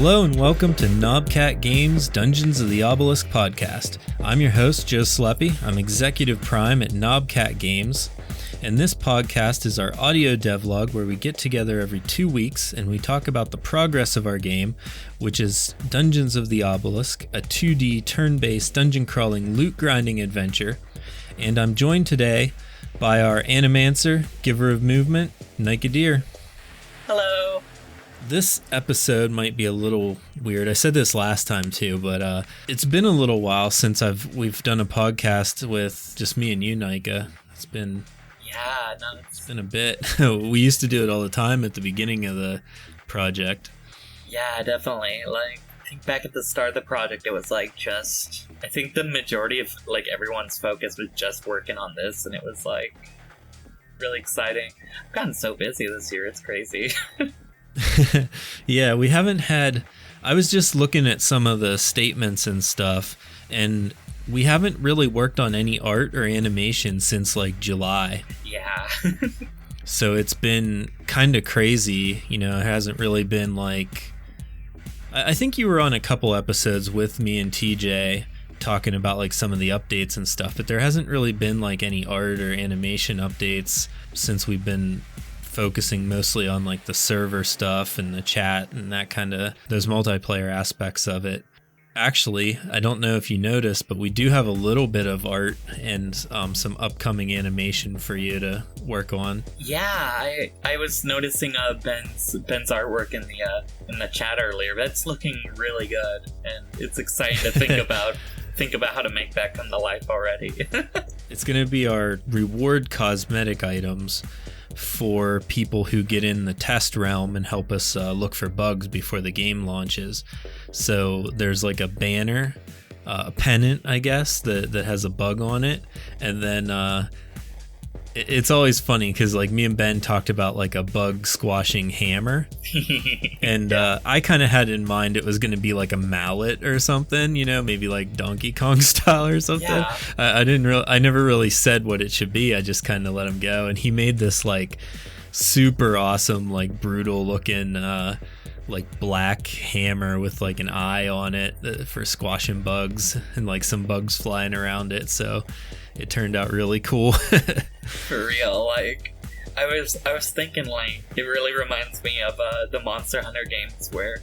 Hello and welcome to Knobcat Games Dungeons of the Obelisk podcast. I'm your host, Joe Sleppy. I'm Executive Prime at Knobcat Games. And this podcast is our audio devlog where we get together every 2 weeks and we talk about the progress of our game, which is Dungeons of the Obelisk, a 2D turn-based dungeon crawling loot grinding adventure. And I'm joined today by our animancer, giver of movement, Nyka. Hello. This episode might be a little weird. I said this last time too, but it's been a little while since we've done a podcast with just me and you, Nyka. It's been a bit. We used to do it all the time at the beginning of the project. Yeah, definitely. Like, I think back at the start of the project, it was like I think the majority of like everyone's focus was just working on this, and it was like really exciting. I've gotten so busy this year, it's crazy. Yeah, we haven't had... I was just looking at some of the statements and stuff, and we haven't really worked on any art or animation since like July. Yeah. So it's been kind of crazy, you know. It hasn't really been like... I think you were on a couple episodes with me and TJ talking about like some of the updates and stuff, but there hasn't really been like any art or animation updates since we've been focusing mostly on like the server stuff and the chat and that kind of those multiplayer aspects of it. Actually, I don't know if you noticed, but we do have a little bit of art and some upcoming animation for you to work on. Yeah, I was noticing Ben's artwork in the chat earlier. That's looking really good, and it's exciting to think about how to make that come to life already. It's going to be our reward cosmetic items for people who get in the test realm and help us look for bugs before the game launches. So there's like a banner, a pennant, I guess, that has a bug on it. And then it's always funny because like me and Ben talked about like a bug squashing hammer. And I kind of had in mind it was going to be like a mallet or something, you know, maybe like Donkey Kong style or something. Yeah. I never really said what it should be. I just kind of let him go. And he made this like super awesome, like brutal looking, like black hammer with like an eye on it for squashing bugs and like some bugs flying around it. So it turned out really cool. For real, like I was thinking, like, it really reminds me of the Monster Hunter games where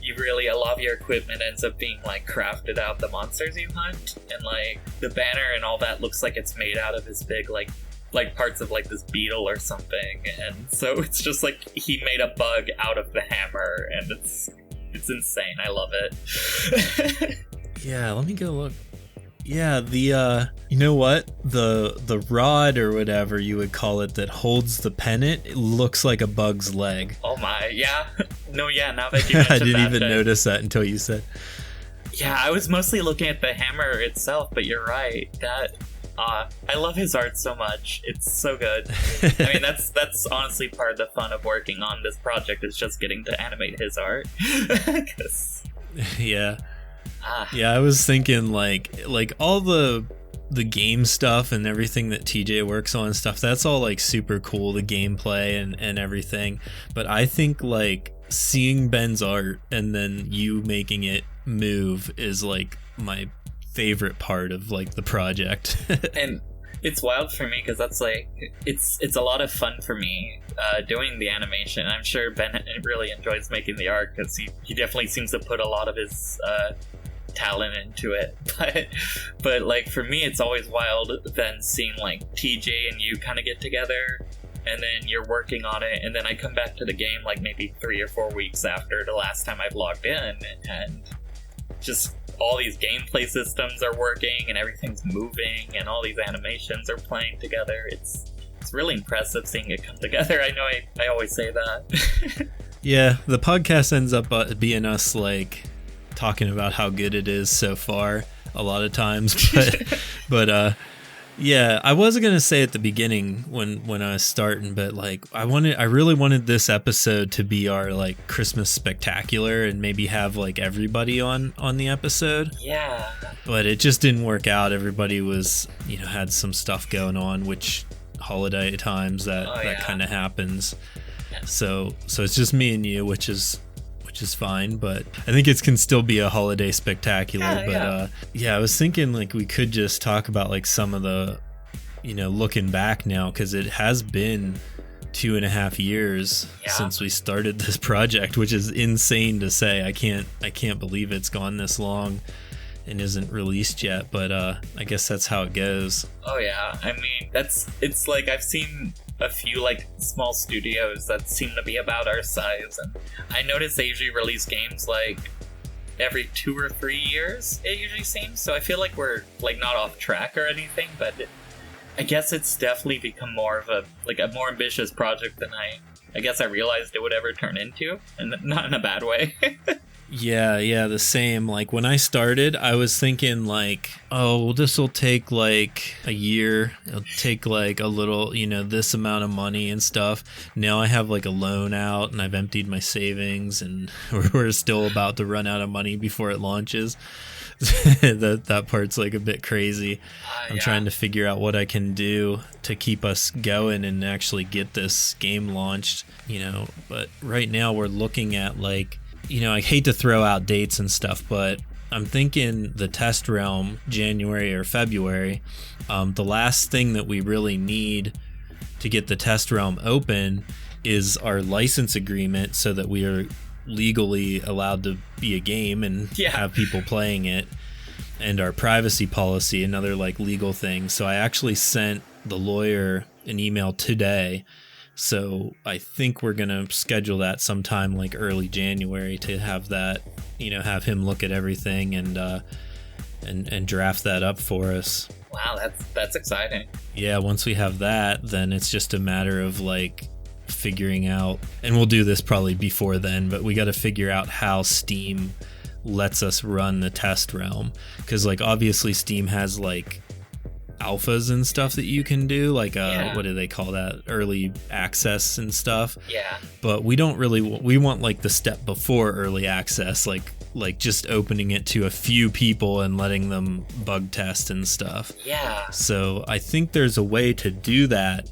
a lot of your equipment ends up being like crafted out the monsters you hunt, and like the banner and all that looks like it's made out of this big like parts of like this beetle or something, and so it's just like he made a bug out of the hammer, and it's insane. I love it. Yeah, let me go look. Yeah, the you know what? The rod or whatever you would call it that holds the pennant, it looks like a bug's leg. Oh my, yeah. No, yeah, now that you mentioned I didn't even notice that until you said. Yeah, I was mostly looking at the hammer itself, but you're right. That I love his art so much. It's so good. I mean, that's honestly part of the fun of working on this project, is just getting to animate his art. Yeah. Yeah, I was thinking like all the game stuff and everything that TJ works on and stuff, that's all like super cool, the gameplay and everything. But I think like seeing Ben's art and then you making it move is like my favorite part of like the project. And it's wild for me because that's like it's a lot of fun for me doing the animation. I'm sure Ben really enjoys making the art because he definitely seems to put a lot of his talent into it, but like for me it's always wild then seeing like TJ and you kind of get together and then you're working on it, and then I come back to the game like maybe 3 or 4 weeks after the last time I've logged in, and just all these gameplay systems are working and everything's moving and all these animations are playing together. It's really impressive seeing it come together. I know I always say that. Yeah, the podcast ends up being us talking about how good it is so far a lot of times, but yeah, I wasn't gonna say at the beginning when I was starting, but like I really wanted this episode to be our like Christmas spectacular and maybe have like everybody on the episode. Yeah, but it just didn't work out. Everybody was, you know, had some stuff going on, which holiday times that kind of happens. So it's just me and you, which is which is fine, but I think it can still be a holiday spectacular. I was thinking like we could just talk about like some of the, looking back now, because it has been 2.5 years since we started this project, which is insane to say. I can't believe it's gone this long and isn't released yet, but I guess that's how it goes. Oh yeah, I mean, it's like I've seen a few like small studios that seem to be about our size, and I notice they usually release games like every 2 or 3 years, it usually seems. So I feel like we're like not off track or anything, but I guess it's definitely become more of a more ambitious project than I guess I realized it would ever turn into, and not in a bad way. Yeah, the same. Like when I started, I was thinking like, oh, this will take like a year. It'll take like a little, this amount of money and stuff. Now I have like a loan out and I've emptied my savings, and we're still about to run out of money before it launches. that part's like a bit crazy. I'm trying to figure out what I can do to keep us going and actually get this game launched, but right now we're looking at like, I hate to throw out dates and stuff, but I'm thinking the test realm, January or February. The last thing that we really need to get the test realm open is our license agreement, so that we are legally allowed to be a game and have people playing it, and our privacy policy, another like legal thing. So I actually sent the lawyer an email today. So I think we're going to schedule that sometime like early January to have that, have him look at everything and draft that up for us. Wow, that's exciting. Yeah, once we have that, then it's just a matter of like figuring out, and we'll do this probably before then, but we got to figure out how Steam lets us run the test realm, because like obviously Steam has like alphas and stuff that you can do, like what do they call that, early access and stuff. But we don't really, we want like the step before early access, like just opening it to a few people and letting them bug test and stuff. So I think there's a way to do that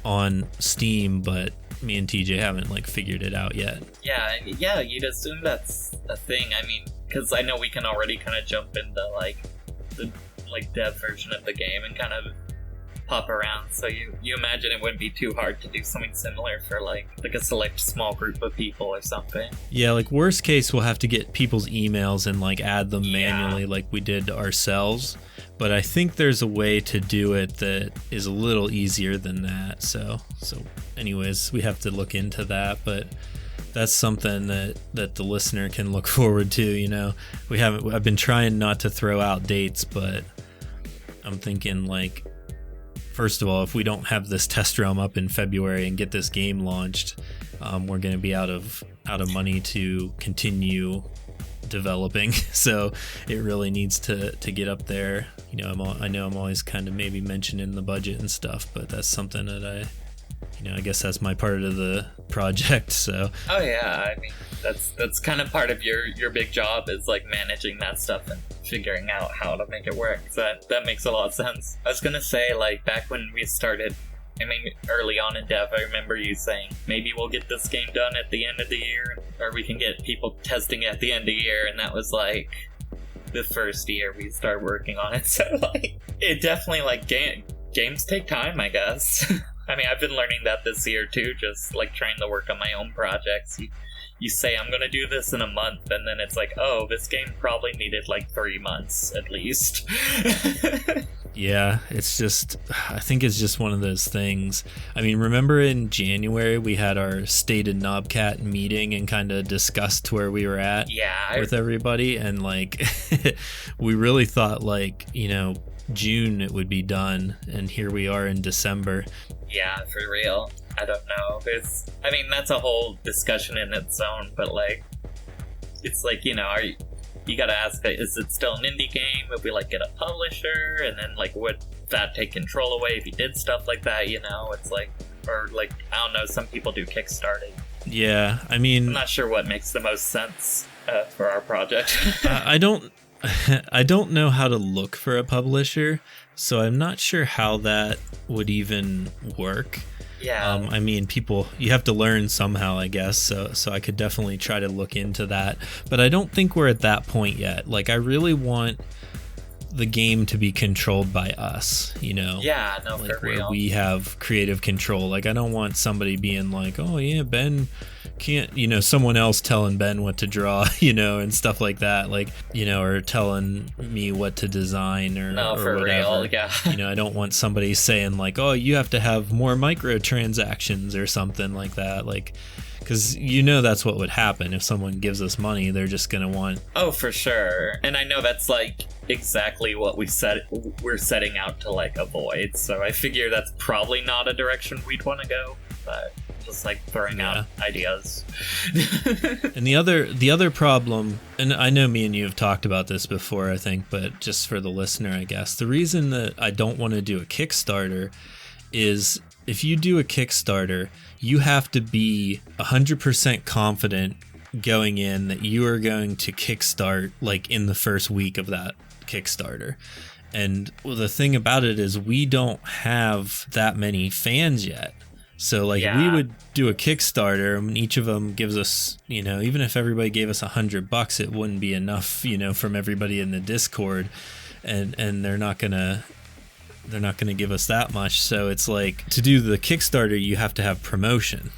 on Steam, but me and TJ haven't like figured it out yet. You'd assume that's a thing. I mean, because I know we can already kind of jump into like the dev version of the game and kind of pop around, so you imagine it wouldn't be too hard to do something similar for like a select small group of people or something. Like worst case, we'll have to get people's emails and like add them manually like we did ourselves, but I think there's a way to do it that is a little easier than that. So anyways, we have to look into that, but that's something that the listener can look forward to. I've been trying not to throw out dates, but I'm thinking like, first of all, if we don't have this test realm up in February and get this game launched, we're going to be out of money to continue developing. So it really needs to get up there. I know I'm always kind of maybe mentioning the budget and stuff, but that's something that I guess that's my part of the project. So I mean, that's kind of part of your big job, is like managing that stuff and figuring out how to make it work. So that makes a lot of sense. I was gonna say, like, back when we started, I mean, early on in dev, I remember you saying maybe we'll get this game done at the end of the year, or we can get people testing at the end of the year, and that was like the first year we started working on it. So like, it definitely, like, games take time, I guess. I mean, I've been learning that this year too, just like trying to work on my own projects. You say, I'm going to do this in a month, and then it's like, oh, this game probably needed like 3 months at least. It's just, I think it's just one of those things. I mean, remember in January we had our stated Knobcat meeting and kind of discussed where we were at with everybody, and like we really thought like, June it would be done, and here we are in December. Yeah, for real. I don't know. That's a whole discussion in its own, but like, it's like, you gotta ask, is it still an indie game? Would we like get a publisher? And then like, would that take control away if you did stuff like that? It's like, or like, I don't know, some people do Kickstarting. Yeah, I mean, I'm not sure what makes the most sense for our project. I don't know how to look for a publisher, so I'm not sure how that would even work. Yeah. I mean, people, you have to learn somehow, I guess. So I could definitely try to look into that. But I don't think we're at that point yet. Like, I really want the game to be controlled by us, you know? Yeah, no, like, for real. where we have creative control. Like, I don't want somebody being like, oh yeah, Ben can't, you know, someone else telling Ben what to draw, you know, and stuff like that. Like, you know, or telling me what to design or for whatever. real, yeah. You know, I don't want somebody saying like, oh, you have to have more microtransactions or something like that. Like, because you know that's what would happen if someone gives us money. They're just gonna want. Oh, for sure. And I know that's like exactly what we're setting out to like avoid. So I figure that's probably not a direction we'd want to go. But just like throwing out ideas. And the other problem, and I know me and you have talked about this before, I think, but just for the listener, I guess the reason that I don't want to do a Kickstarter is if you do a Kickstarter, you have to be 100% confident going in that you are going to kickstart like in the first week of that Kickstarter. And the thing about it is we don't have that many fans yet. So like we would do a Kickstarter and each of them gives us, you know, even if everybody gave us $100, it wouldn't be enough, you know, from everybody in the Discord, and they're not gonna give us that much. So it's like, to do the Kickstarter, you have to have promotion.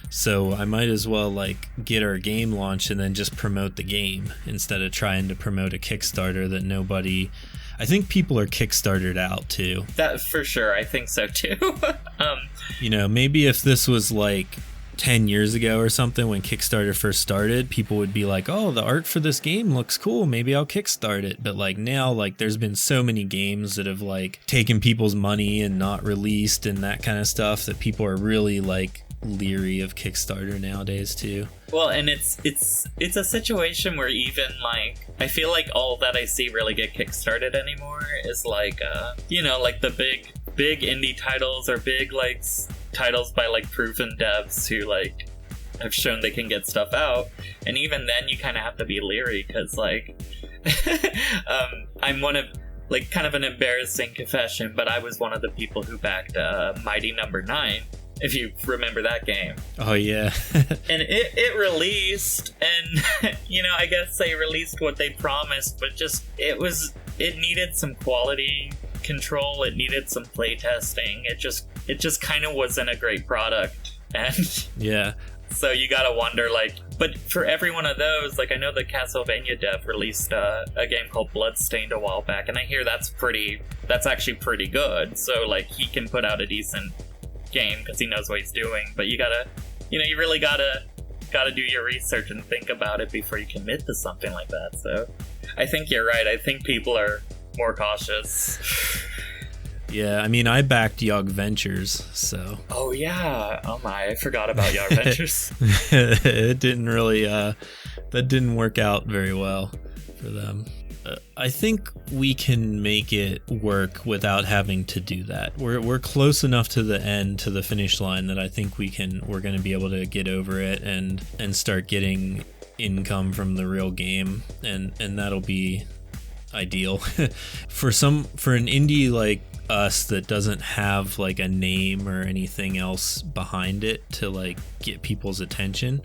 So I might as well like get our game launched and then just promote the game instead of trying to promote a Kickstarter that nobody. I think people are Kickstartered out too. That for sure. I think so too. You know, maybe if this was like 10 years ago or something when Kickstarter first started, people would be like, oh, the art for this game looks cool, maybe I'll kickstart it. But like now, like there's been so many games that have like taken people's money and not released and that kind of stuff that people are really like leery of Kickstarter nowadays too. Well, and it's a situation where even like I feel like all that I see really get kickstarted anymore is like you know, like the big indie titles or big like titles by like proven devs who like have shown they can get stuff out, and even then you kind of have to be leery because like I'm one of like kind of an embarrassing confession, but I was one of the people who backed Mighty Number 9. If you remember that game. Oh, yeah. And it released, and, you know, I guess they released what they promised, but just, it needed some quality control, it needed some playtesting, it just kind of wasn't a great product, and... Yeah. So you gotta wonder, like, but for every one of those, like, I know the Castlevania dev released a game called Bloodstained a while back, and I hear that's actually pretty good, so, like, he can put out a decent game because he knows what he's doing, but you really gotta do your research and think about it before you commit to something like that. So I think you're right. I think people are more cautious. Yeah, I mean, I backed Yog Ventures, so... Oh yeah, oh my, I forgot about Yog Ventures. It didn't really, that didn't work out very well for them. I think we can make it work without having to do that. We're close enough to the end, to the finish line, that I think we're going to be able to get over it and start getting income from the real game, and that'll be ideal. For an indie like us that doesn't have like a name or anything else behind it to like get people's attention.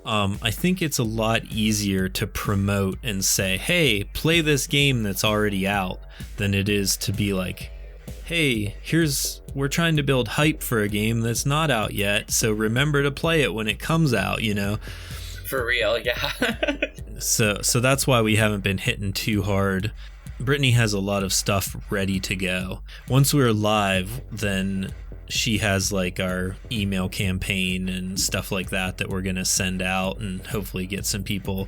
I think it's a lot easier to promote and say, hey, play this game that's already out, than it is to be like, hey, we're trying to build hype for a game that's not out yet, so remember to play it when it comes out, you know? For real, yeah. So that's why we haven't been hitting too hard. Brittany has a lot of stuff ready to go. Once we're live, then she has like our email campaign and stuff like that we're going to send out and hopefully get some people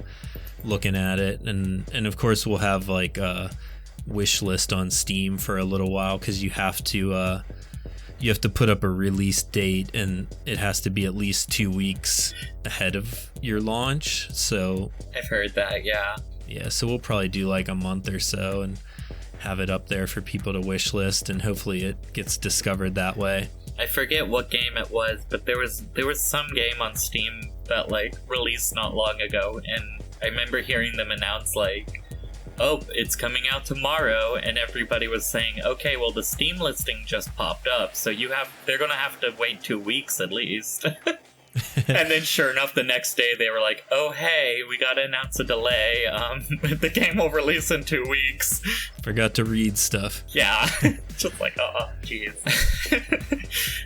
looking at it. And of course we'll have like a wish list on Steam for a little while, because you have to put up a release date, and it has to be at least 2 weeks ahead of your launch. So I've heard that, yeah. Yeah, so we'll probably do like a month or so and have it up there for people to wish list, and hopefully it gets discovered that way. I forget what game it was, but there was some game on Steam that like released not long ago, and I remember hearing them announce like oh, it's coming out tomorrow, and everybody was saying, okay, well, the Steam listing just popped up, so they're gonna have to wait 2 weeks at least. And then sure enough, the next day they were like, oh, hey, we gotta announce a delay. The game will release in 2 weeks. Forgot to read stuff. Yeah. Just like, oh, jeez.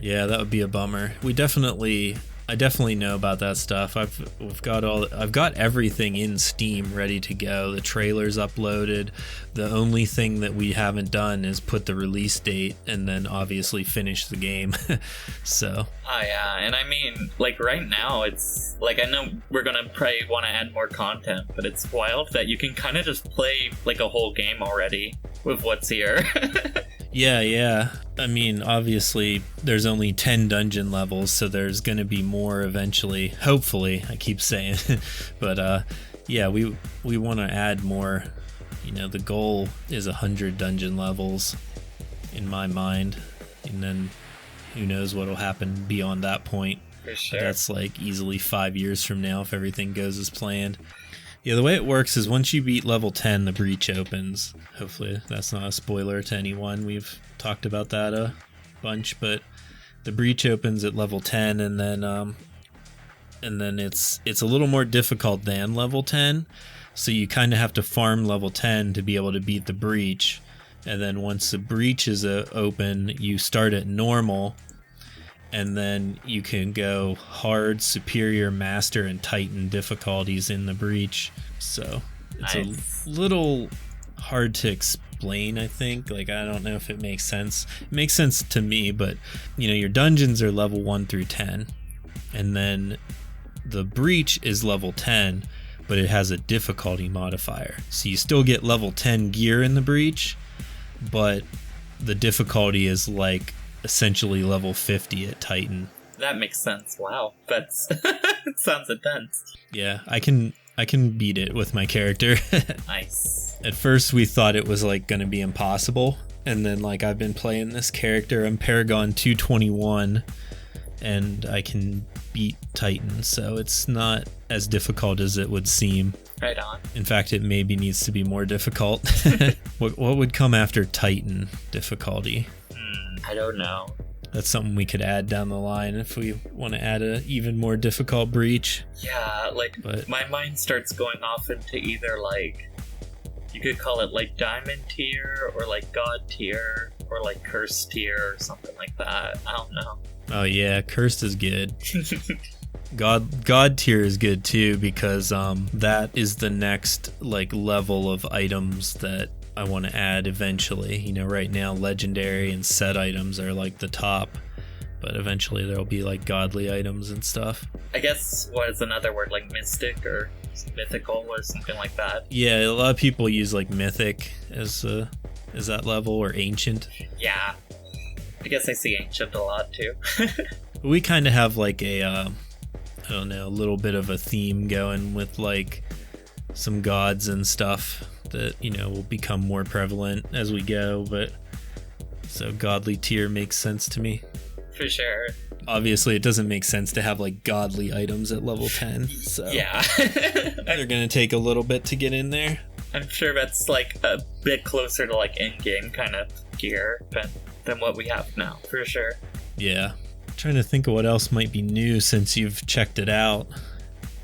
Yeah, that would be a bummer. I definitely know about that stuff. I've got everything in Steam ready to go. The trailer's uploaded. The only thing that we haven't done is put the release date and then obviously finish the game. So. Oh yeah, and I mean, like right now, it's like I know we're gonna probably want to add more content, but it's wild that you can kind of just play like a whole game already with what's here. Yeah. I mean, obviously, there's only 10 dungeon levels, so there's going to be more eventually. Hopefully, I keep saying. But, yeah, we want to add more. You know, the goal is 100 dungeon levels, in my mind. And then who knows what will happen beyond that point. For sure. That's like easily 5 years from now if everything goes as planned. Yeah, the way it works is once you beat level 10, the breach opens. Hopefully that's not a spoiler to anyone. We've talked about that a bunch, but the breach opens at level 10, and then it's a little more difficult than level 10. So you kind of have to farm level 10 to be able to beat the breach. And then once the breach is open, you start at normal. And then you can go hard, superior, master, and titan difficulties in the breach. So it's nice. A little hard to explain, I think. Like, I don't know if it makes sense. It makes sense to me, but, you know, your dungeons are level 1 through 10. And then the breach is level 10, but it has a difficulty modifier. So you still get level 10 gear in the breach, but the difficulty is like essentially level 50 at Titan. That makes sense. Wow, that's it sounds intense. Yeah, I can beat it with my character. Nice. At first we thought it was like gonna be impossible, and then like I've been playing this character. I'm Paragon 221, and I can beat Titan, so it's not as difficult as it would seem. Right on. In fact, it maybe needs to be more difficult. What would come after Titan difficulty? I don't know. That's something we could add down the line if we want to add a even more difficult breach. Yeah, but my mind starts going off into either like, you could call it like diamond tier or like god tier or like cursed tier or something like that. I don't know. Oh yeah, cursed is good. God tier is good too, because that is the next like level of items that I want to add eventually. You know, right now legendary and set items are like the top, but eventually there'll be like godly items and stuff. I guess what is another word, like mystic or mythical or something like that? Yeah, a lot of people use like mythic as that level, or ancient. Yeah, I guess I see ancient a lot too. We kind of have like a I don't know, a little bit of a theme going with like some gods and stuff that, you know, will become more prevalent as we go, but so godly tier makes sense to me. For sure. Obviously it doesn't make sense to have like godly items at level 10, so yeah. they're gonna take a little bit to get in there. I'm sure that's like a bit closer to like in-game kind of gear than what we have now, for sure. Yeah. I'm trying to think of what else might be new since you've checked it out.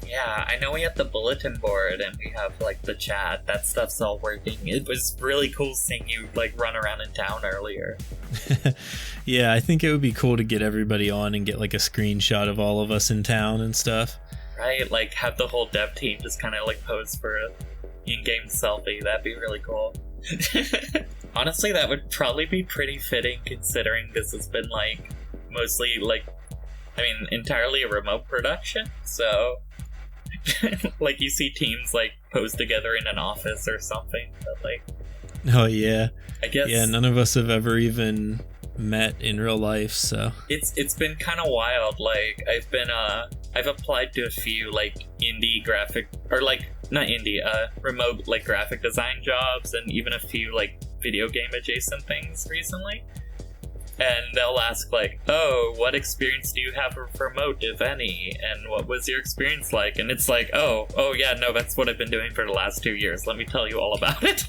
Yeah, I know we have the bulletin board and we have like the chat. That stuff's all working. It was really cool seeing you like run around in town earlier. Yeah, I think it would be cool to get everybody on and get like a screenshot of all of us in town and stuff. Right, like have the whole dev team just kind of like pose for a in-game selfie. That'd be really cool. Honestly, that would probably be pretty fitting considering this has been like mostly like, I mean, entirely a remote production, so like you see teams like pose together in an office or something, but like, oh yeah, I guess, yeah, none of us have ever even met in real life, so it's been kind of wild. Like I've applied to a few like indie graphic, or like not indie, remote like graphic design jobs, and even a few like video game adjacent things recently. and they'll ask like, oh, what experience do you have with remote, if any, and what was your experience like? And it's like, oh yeah, no, that's what I've been doing for the last 2 years, let me tell you all about it.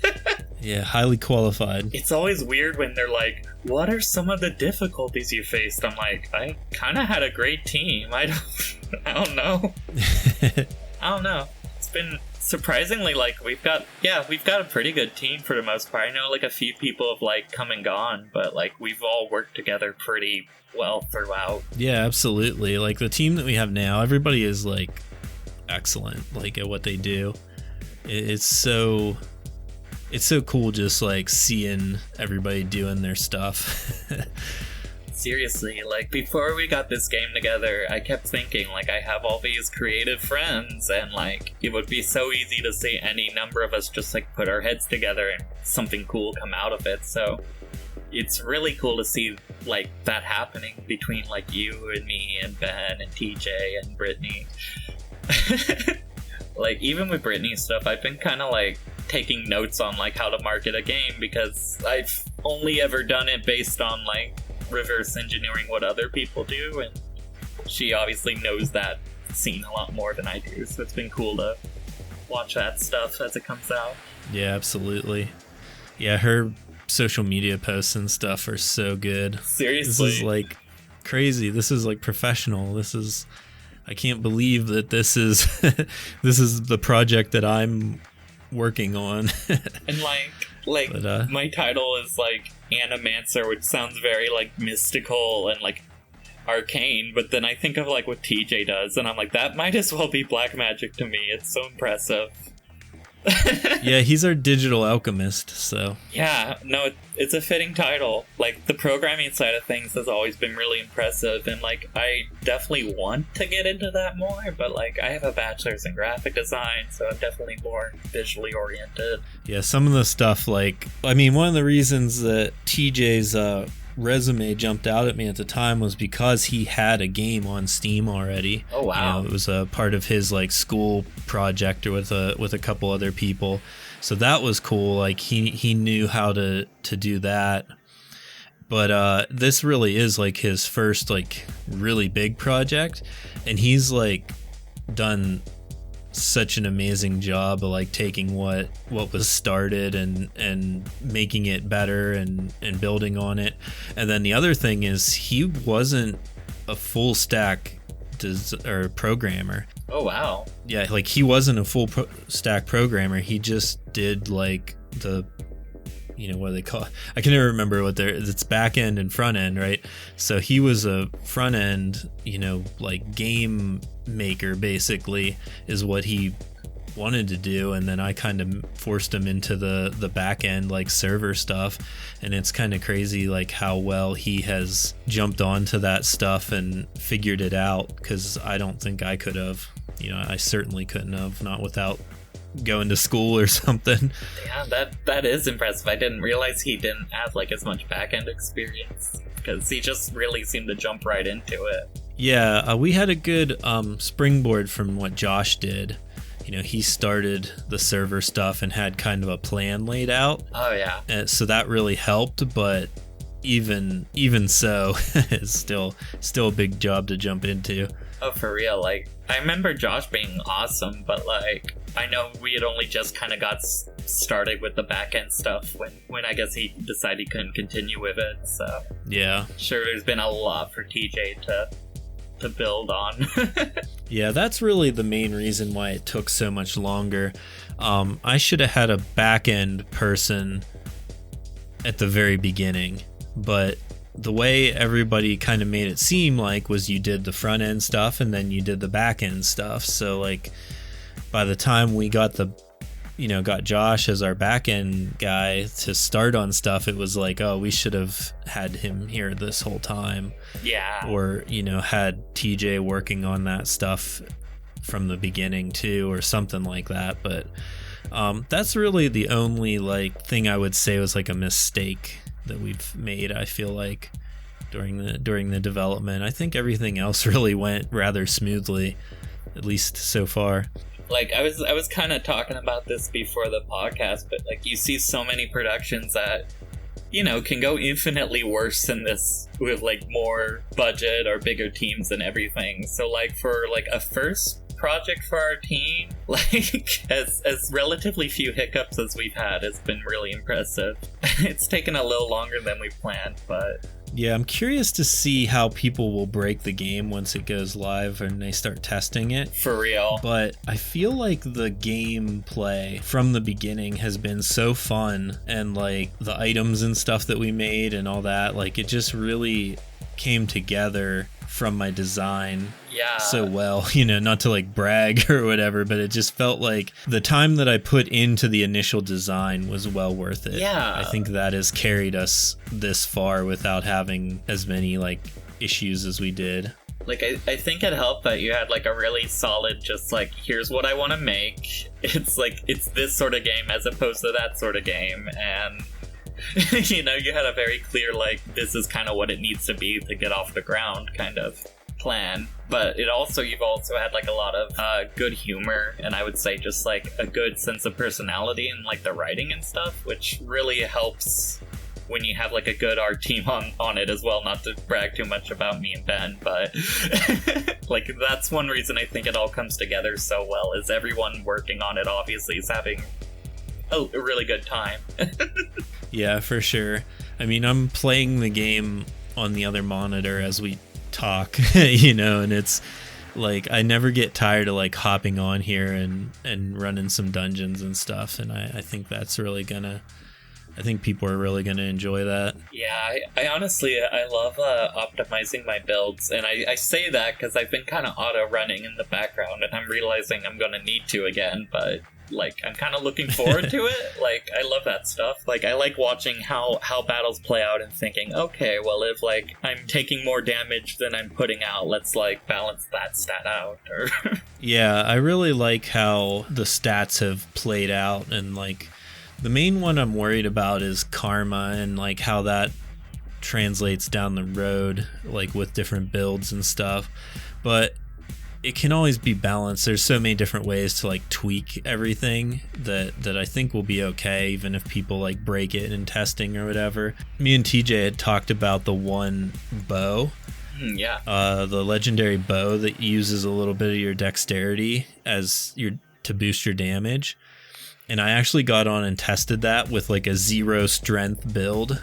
Yeah, highly qualified. It's always weird when they're like, what are some of the difficulties you faced? I'm like, I kind of had a great team. I don't know. I don't know. It's been surprisingly, like, we've got a pretty good team for the most part. I know, like, a few people have, like, come and gone, but, like, we've all worked together pretty well throughout. Yeah, absolutely. Like, the team that we have now, everybody is, like, excellent, like, at what they do. It's so cool just, like, seeing everybody doing their stuff. Seriously, like, before we got this game together, I kept thinking, like, I have all these creative friends, and, like, it would be so easy to see any number of us just, like, put our heads together and something cool come out of it. So it's really cool to see, like, that happening between, like, you and me and Ben and TJ and Brittany. Like, even with Brittany's stuff, I've been kind of, like, taking notes on, like, how to market a game, because I've only ever done it based on, like, reverse engineering what other people do, and she obviously knows that scene a lot more than I do, so it's been cool to watch that stuff as it comes out. Yeah, absolutely. Yeah, her social media posts and stuff are so good. Seriously. This is like crazy. This is like professional. I can't believe that this is this is the project that I'm working on. And but, my title is like Animancer, which sounds very like mystical and like arcane, but then I think of like what TJ does, and I'm like, that might as well be black magic to me. It's so impressive. Yeah, he's our digital alchemist, so yeah, no, it's a fitting title. Like, the programming side of things has always been really impressive, and like, I definitely want to get into that more, but like, I have a bachelor's in graphic design, so I'm definitely more visually oriented. Yeah, some of the stuff, like, I mean, one of the reasons that TJ's resume jumped out at me at the time was because he had a game on Steam already. Oh wow. You know, it was a part of his like school project or with a couple other people, so that was cool. Like, he knew how to do that. But this really is like his first like really big project, and he's like done such an amazing job of like taking what was started and making it better and building on it. And then the other thing is, he wasn't a full stack programmer. Oh wow. Yeah, like, he wasn't a full stack programmer. He just did like the, you know, what do they call it? I can never remember what it's back end and front end, right? So he was a front end, you know, like game maker basically is what he wanted to do, and then I kind of forced him into the back end like server stuff, and it's kind of crazy like how well he has jumped onto that stuff and figured it out, because I don't think I could have. You know, I certainly couldn't have, not without going to school or something. Yeah, that is impressive. I didn't realize he didn't have like as much back-end experience, because he just really seemed to jump right into it. Yeah, we had a good springboard from what Josh did. You know, he started the server stuff and had kind of a plan laid out. Oh yeah. So that really helped, but even so, it's still a big job to jump into. Oh, for real. Like, I remember Josh being awesome, but like, I know we had only just kind of got started with the back end stuff when I guess he decided he couldn't continue with it. So yeah, sure, there's been a lot for TJ to build on. Yeah, that's really the main reason why it took so much longer. I should have had a back end person at the very beginning, but the way everybody kind of made it seem like was you did the front end stuff and then you did the back end stuff. So like, by the time we got got Josh as our back end guy to start on stuff, it was like, oh, we should have had him here this whole time. Yeah. Or, you know, had TJ working on that stuff from the beginning too, or something like that. But that's really the only like thing I would say was like a mistake that we've made, I feel like, during the development. I think everything else really went rather smoothly, at least so far. Like, I was kind of talking about this before the podcast, but like, you see so many productions that can go infinitely worse than this with like more budget or bigger teams and everything. So like for like a first project for our team, like as relatively few hiccups as we've had, has been really impressive. It's taken a little longer than we planned, but yeah, I'm curious to see how people will break the game once it goes live and they start testing it. For real. But I feel like the gameplay from the beginning has been so fun, and like the items and stuff that we made and all that, like it just really came together from my design so well, not to like brag or whatever, but it just felt like the time that I put into the initial design was well worth it. I think that has carried us this far without having as many like issues as we did. Like I think it helped that you had like a really solid, just like, here's what I want to make. It's like, it's this sort of game as opposed to that sort of game, and you had a very clear, like, this is kind of what it needs to be to get off the ground kind of plan. But you've also had like a lot of good humor, and I would say just like a good sense of personality and like the writing and stuff, which really helps when you have like a good art team on it as well. Not to brag too much about me and Ben, but like that's one reason I think it all comes together so well, is everyone working on it obviously is having a really good time. Yeah, for sure. I mean, I'm playing the game on the other monitor as we talk, and it's like I never get tired of like hopping on here and running some dungeons and stuff, and I think that's really I think people are really gonna enjoy that. Yeah, I honestly love optimizing my builds, and I say that because I've been kind of auto running in the background, and I'm realizing I'm gonna need to again, but like I'm kind of looking forward to it. Like I love that stuff. Like I like watching how battles play out and thinking, okay, well if like I'm taking more damage than I'm putting out, let's like balance that stat out. Or yeah, I really like how the stats have played out, and like the main one I'm worried about is karma and like how that translates down the road, like with different builds and stuff. But it can always be balanced. There's so many different ways to like tweak everything that I think will be okay, even if people like break it in testing or whatever. Me and TJ had talked about the one bow. The legendary bow that uses a little bit of your dexterity to boost your damage. And I actually got on and tested that with like a 0 strength build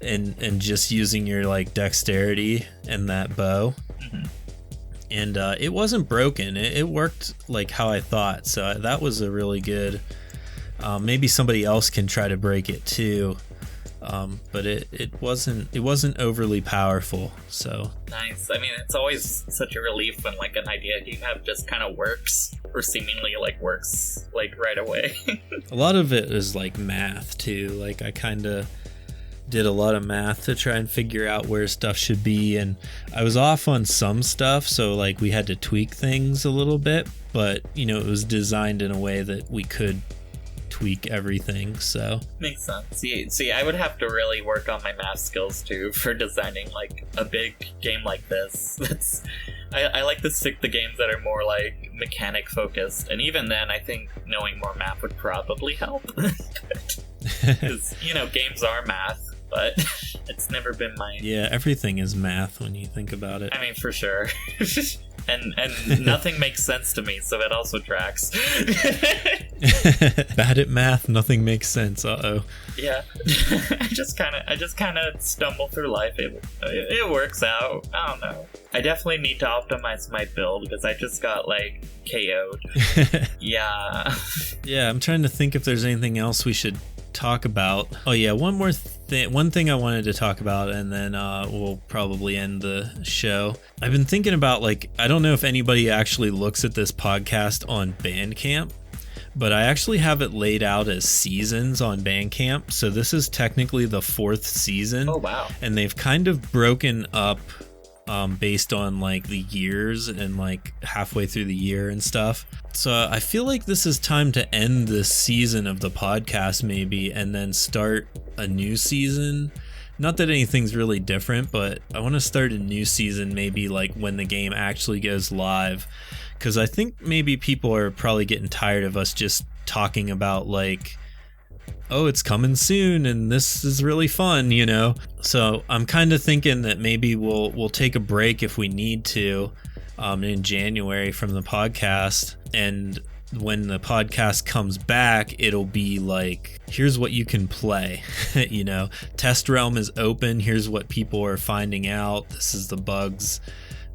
and just using your like dexterity and that bow. Mm-hmm. And it wasn't broken. It worked like how I thought. So that was a really good. Maybe somebody else can try to break it too. But it wasn't overly powerful. So nice. I mean, it's always such a relief when like an idea you have just kind of works, or seemingly like works like right away. A lot of it is like math too. Like I kind of did a lot of math to try and figure out where stuff should be, and I was off on some stuff, so like we had to tweak things a little bit, but it was designed in a way that we could tweak everything. So makes sense. See, I would have to really work on my math skills too for designing like a big game like this. I like to stick to games that are more like mechanic focused, and even then I think knowing more math would probably help. Because games are math, but it's never been my... Yeah, everything is math when you think about it. I mean, for sure. and nothing makes sense to me, so it also tracks. Bad at math, nothing makes sense. Uh-oh. Yeah. I just kind of stumble through life. It works out. I don't know. I definitely need to optimize my build because I just got like KO'd. Yeah. Yeah, I'm trying to think if there's anything else we should talk about. Oh yeah, one thing I wanted to talk about, and then we'll probably end the show. I've been thinking about, like, I don't know if anybody actually looks at this podcast on Bandcamp, but I actually have it laid out as seasons on Bandcamp. So this is technically the 4th season. Oh wow. And they've kind of broken up based on like the years and like halfway through the year and stuff. So I feel like this is time to end this season of the podcast maybe, and then start a new season. Not that anything's really different, but I want to start a new season maybe like when the game actually goes live, because I think maybe people are probably getting tired of us just talking about like oh, it's coming soon and this is really fun, you know? So I'm kind of thinking that maybe we'll take a break if we need to in January from the podcast, and when the podcast comes back, it'll be like, here's what you can play. You know, Test Realm is open, here's what people are finding out, this is the bugs,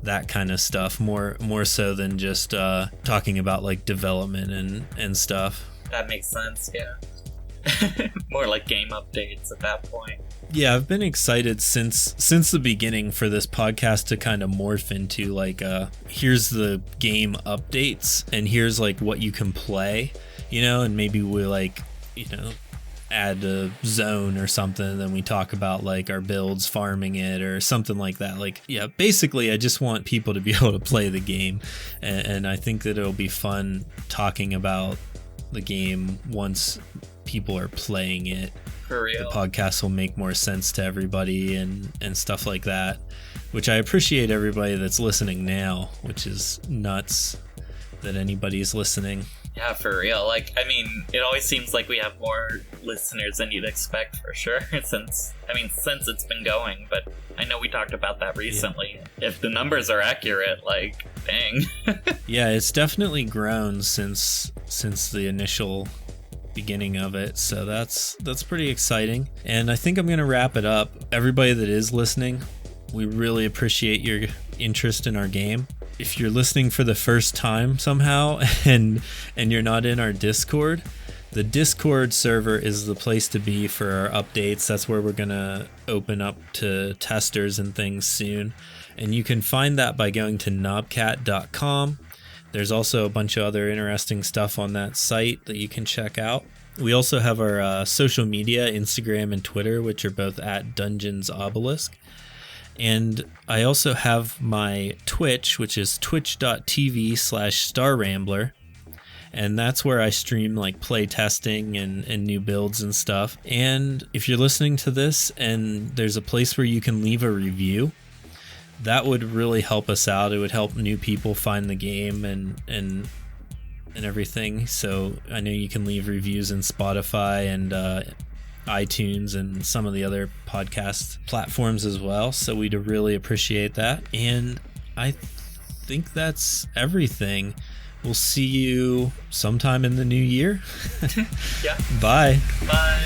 that kind of stuff, more so than just talking about like development and stuff. That makes sense, yeah. More like game updates at that point. Yeah, I've been excited since the beginning for this podcast to kind of morph into like here's the game updates and here's like what you can play, you know, and maybe we like, you know, add a zone or something, and then we talk about like our builds, farming it or something like that. Like, yeah, basically I just want people to be able to play the game, and I think that it'll be fun talking about the game once people are playing it. For real. The podcast will make more sense to everybody and stuff like that, which I appreciate everybody that's listening now, which is nuts that anybody's listening. Yeah, for real. Like, I mean, it always seems like we have more listeners than you'd expect, for sure, since it's been going, but I know we talked about that recently. Yeah. If the numbers are accurate, like, dang. Yeah, it's definitely grown since the initial beginning of it, so that's pretty exciting. And I think I'm gonna wrap it up. Everybody that is listening, we really appreciate your interest in our game. If you're listening for the first time somehow and you're not in our Discord, the Discord server is the place to be for our updates. That's where we're gonna open up to testers and things soon, and you can find that by going to knobcat.com. There's also a bunch of other interesting stuff on that site that you can check out. We also have our social media, Instagram and Twitter, which are both at Dungeons Obelisk. And I also have my Twitch, which is twitch.tv/StarRambler. And that's where I stream like play testing and new builds and stuff. And if you're listening to this and there's a place where you can leave a review, that would really help us out. It would help new people find the game and everything. So I know you can leave reviews in Spotify and iTunes and some of the other podcast platforms as well. So we'd really appreciate that. And I think that's everything. We'll see you sometime in the new year. Yeah. Bye. Bye.